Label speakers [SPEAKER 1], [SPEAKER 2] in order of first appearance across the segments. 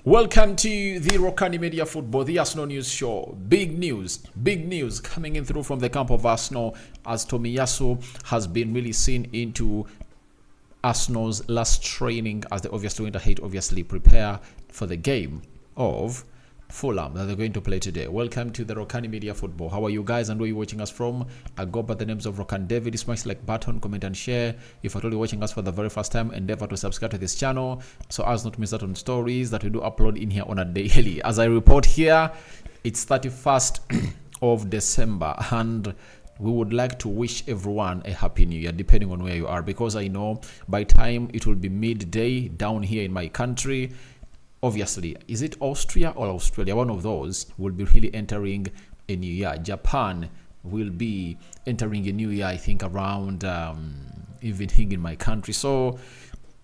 [SPEAKER 1] Welcome to the Rokani Media Football, the Arsenal News Show. Big news coming in through from the camp of Arsenal as Tomiyasu has been really seen into Arsenal's last training as they obviously went ahead, prepare for the game of Fulham that they're going to play today. Welcome to the Rokani Media Football. How are you guys and where are you watching us from? I go by the names of Rokani David. Smash like button, comment and share. If you're watching us for the very first time, endeavor to subscribe to this channel so as not to miss out on stories that we do upload in here on a daily. As I report here, it's 31st of December and we would like to wish everyone a happy new year depending on where you are, because I know by time it will be midday down here in my country. Obviously, is it Austria or Australia? One of those will be really entering a new year. Japan will be entering a new year, I think, around evening in my country. So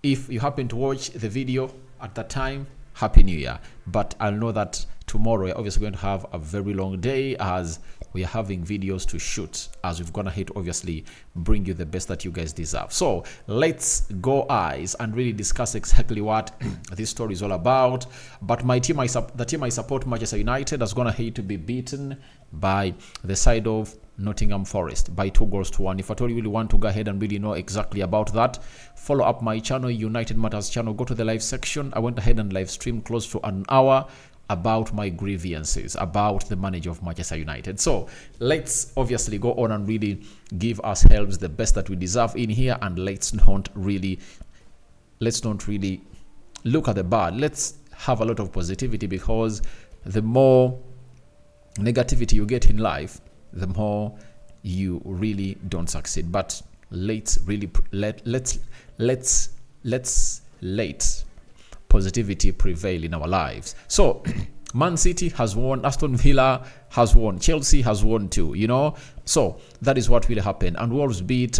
[SPEAKER 1] if you happen to watch the video at that time, happy new year. But I'll know that tomorrow we're obviously going to have a very long day as we are having videos to shoot, as we've gone ahead obviously bring you the best that you guys deserve. So let's go eyes and really discuss exactly what this story is all about. But my team, the team I support, Manchester United, has gone ahead to be beaten by the side of Nottingham Forest by 2-1. If at all you really want to go ahead and really know exactly about that, follow up my channel, United Matters channel. Go to the live section. I went ahead and live stream close to an hour about my grievances about the manager of Manchester United. So let's obviously go on and really give ourselves the best that we deserve in here, and let's not really look at the bad. Let's have a lot of positivity, because the more negativity you get in life, the more you really don't succeed. But let's let positivity prevail in our lives. So Man City has won, Aston Villa has won, Chelsea has won too, you know. So that is what will happen. And Wolves beat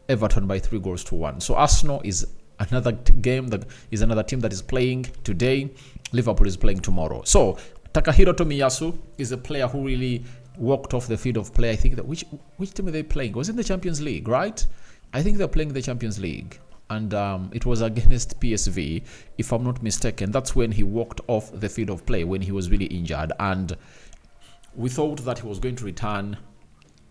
[SPEAKER 1] Everton by 3-1. So Arsenal is another game, that is another team that is playing today. Liverpool is playing tomorrow. So Takehiro Tomiyasu is a player who really walked off the field of play. I think that which team are they playing? Was in the Champions League, right? I think they're playing the Champions League. And it was against PSV, if I'm not mistaken. That's when he walked off the field of play, when he was really injured. And we thought that he was going to return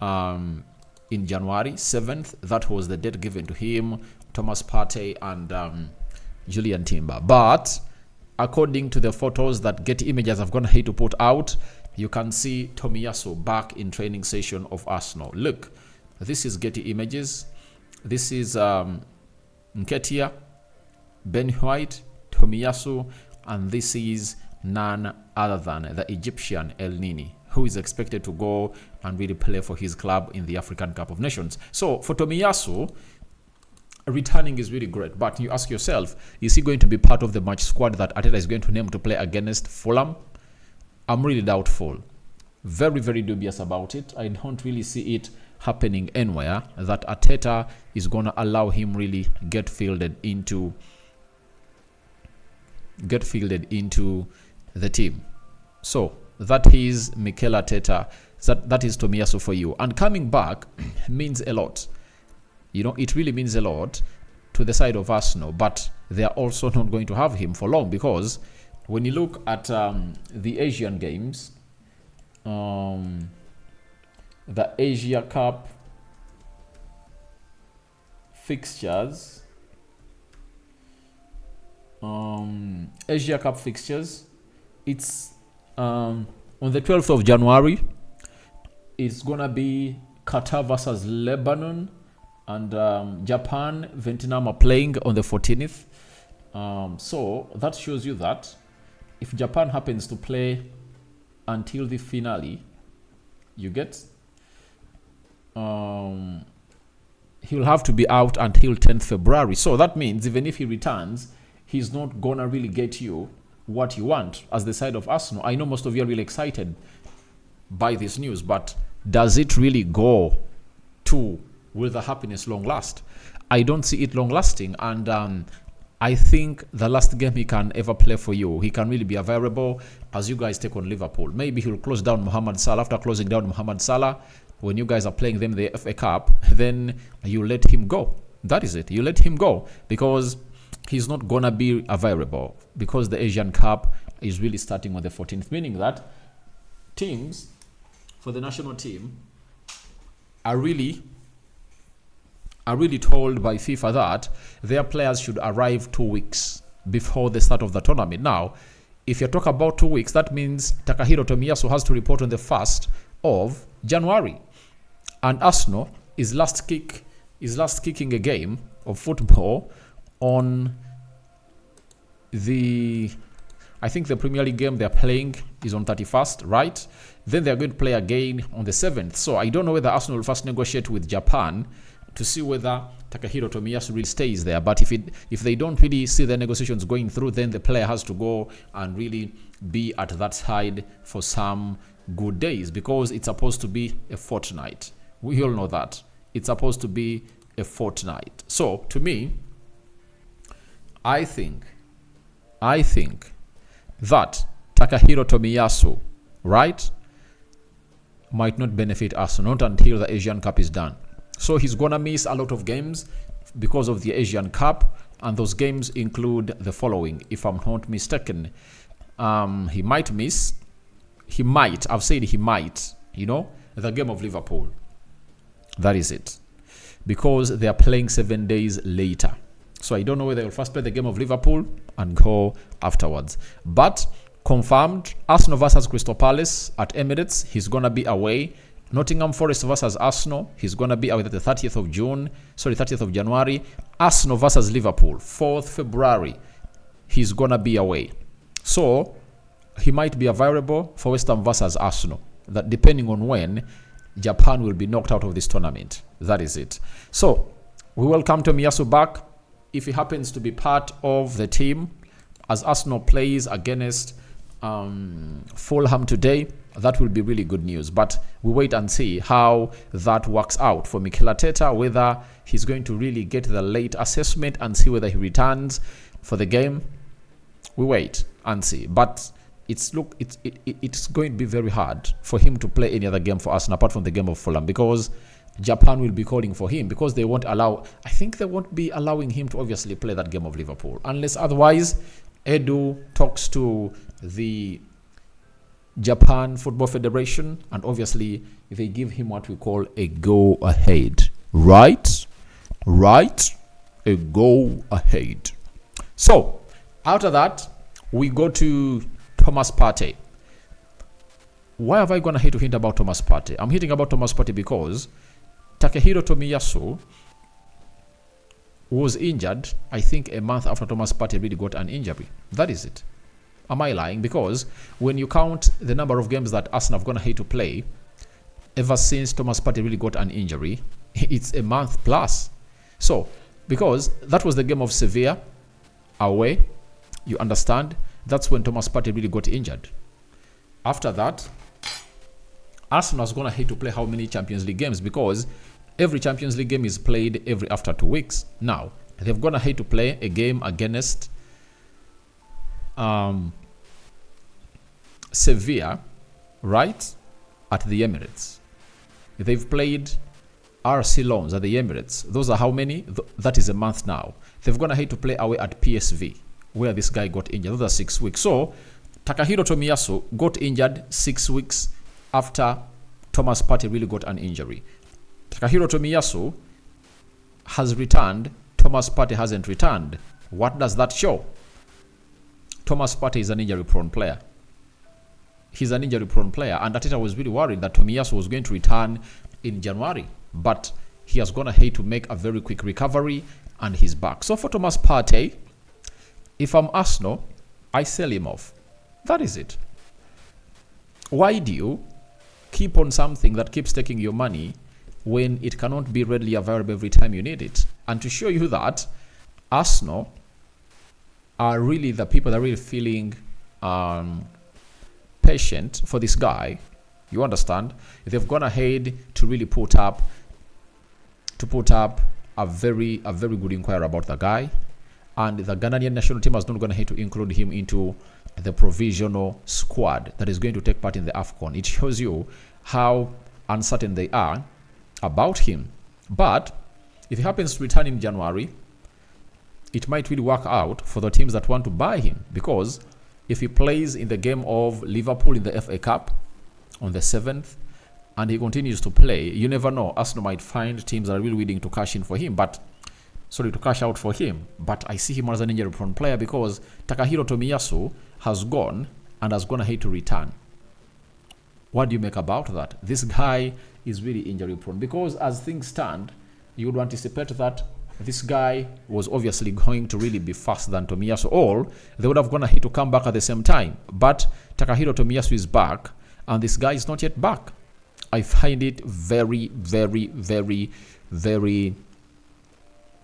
[SPEAKER 1] in January 7th. That was the date given to him, Thomas Partey and Julian Timber. But according to the photos that Getty Images have gone ahead to put out, you can see Tomiyasu back in training session of Arsenal. Look, this is Getty Images. This is Nketiah, Ben White, Tomiyasu, and this is none other than the Egyptian El Nini, who is expected to go and really play for his club in the African Cup of Nations. So for Tomiyasu, returning is really great, but you ask yourself, is he going to be part of the match squad that Arteta is going to name to play against Fulham? I'm really doubtful. Very, very dubious about it. I don't really see it happening anywhere that Arteta is going to allow him really get fielded into the team. So that is Mikel Arteta. That is Tomiyasu for you. And coming back means a lot. You know, it really means a lot to the side of Arsenal, but they are also not going to have him for long, because when you look at the Asian games, the Asia Cup fixtures, it's on the 12th of January. It's gonna be Qatar versus Lebanon, and Japan, Vietnam are playing on the 14th. So that shows you that if Japan happens to play until the finale, you get, he'll have to be out until 10th February. So that means even if he returns, he's not gonna really get you what you want as the side of Arsenal. I know most of you are really excited by this news, but does it really go to, will the happiness long last? I don't see it long lasting, and I think the last game he can ever play for you, he can really be a variable as you guys take on Liverpool. Maybe he'll close down Mohamed Salah. After closing down Mohamed Salah, when you guys are playing them the FA Cup, then you let him go. That is it. You let him go, because he's not gonna be available because the Asian Cup is really starting on the 14th, meaning that teams for the national team are really told by FIFA that their players should arrive 2 weeks before the start of the tournament. Now, if you talk about 2 weeks, that means Takehiro Tomiyasu has to report on the 1st of January, and Arsenal is last kicking a game of football on I think the Premier League game they're playing is on 31st, right? Then they're going to play again on the 7th. So I don't know whether Arsenal will first negotiate with Japan to see whether Takehiro Tomiyasu really stays there. But if they don't really see the negotiations going through, then the player has to go and really be at that side for some good days, because it's supposed to be a fortnight. We all know that. It's supposed to be a fortnight. So to me, I think that Takehiro Tomiyasu, right, might not benefit us not until the Asian Cup is done. So he's gonna miss a lot of games because of the Asian Cup, and those games include the following, if I'm not mistaken. He might, I've said he might, the game of Liverpool. That is it. Because they are playing 7 days later. So I don't know whether they'll first play the game of Liverpool and go afterwards. But confirmed, Arsenal versus Crystal Palace at Emirates, he's going to be away. Nottingham Forest versus Arsenal, he's going to be away at the 30th of January. Arsenal versus Liverpool, 4th February, he's going to be away. So he might be available for West Ham versus Arsenal, that depending on when Japan will be knocked out of this tournament. That is it. So we welcome Tomiyasu back if he happens to be part of the team as Arsenal plays against Fulham today. That will be really good news. But we wait and see how that works out for Mikel Arteta, whether he's going to really get the late assessment and see whether he returns for the game. We wait and see. But it's going to be very hard for him to play any other game for Arsenal apart from the game of Fulham, because Japan will be calling for him, because they won't be allowing him to obviously play that game of Liverpool unless otherwise Edu talks to the Japan Football Federation, and obviously they give him what we call a go ahead. Right? A go ahead. So after that, we go to Thomas Partey. Why have I gone ahead to hint about Thomas Partey? I'm hinting about Thomas Partey because Takehiro Tomiyasu was injured, I think, a month after Thomas Partey really got an injury. That is it. Am I lying? Because when you count the number of games that Arsenal have gone ahead to play ever since Thomas Partey really got an injury, it's a month plus. So, because that was the game of Sevilla away, you understand? That's when Thomas Partey really got injured. After that, Arsenal is going to hate to play how many Champions League games, because every Champions League game is played after 2 weeks. Now, they've going to hate to play a game against Sevilla, right, at the Emirates. They've played RC Lons at the Emirates. Those are how many? That is a month now. They've going to hate to play away at PSV, where this guy got injured. Those are 6 weeks. So, Takehiro Tomiyasu got injured 6 weeks after Thomas Partey really got an injury. Takehiro Tomiyasu has returned. Thomas Partey hasn't returned. What does that show? Thomas Partey is an injury-prone player. He's an injury-prone player, and Arteta was really worried that Tomiyasu was going to return in January, but he has gone ahead to make a very quick recovery, and he's back. So for Thomas Partey, if I'm Arsenal, I sell him off. That is it. Why do you keep on something that keeps taking your money when it cannot be readily available every time you need it? And to show you that Arsenal are really the people that are really feeling patient for this guy, you understand? They've gone ahead to really put up a very good inquiry about the guy, and the Ghanaian national team has not gone ahead to include him into the provisional squad that is going to take part in the AFCON. It shows you how uncertain they are about him. But if he happens to return in January, it might really work out for the teams that want to buy him, because if he plays in the game of Liverpool in the FA Cup on the 7th and he continues to play, you never know. Arsenal might find teams that are really willing to cash in for him, to cash out for him. But I see him as an injury-prone player because Takehiro Tomiyasu has gone and has gone ahead to return. What do you make about that? This guy is really injury-prone because as things stand, you would anticipate that this guy was obviously going to really be faster than Tomiyasu, or they would have gone ahead to come back at the same time. But Takehiro Tomiyasu is back, and this guy is not yet back. I find it very, very, very, very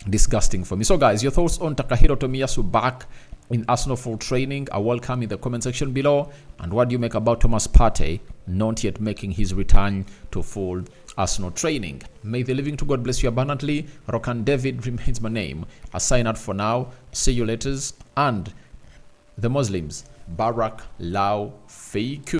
[SPEAKER 1] disgusting for me. So guys, your thoughts on Takehiro Tomiyasu back in Arsenal full training are welcome in the comment section below. And what do you make about Thomas Partey not yet making his return to full Arsenal training? May the living to God bless you abundantly. Rokani David remains my name. I sign out for now. See you later. And the Muslims, Barak Lau Feiku.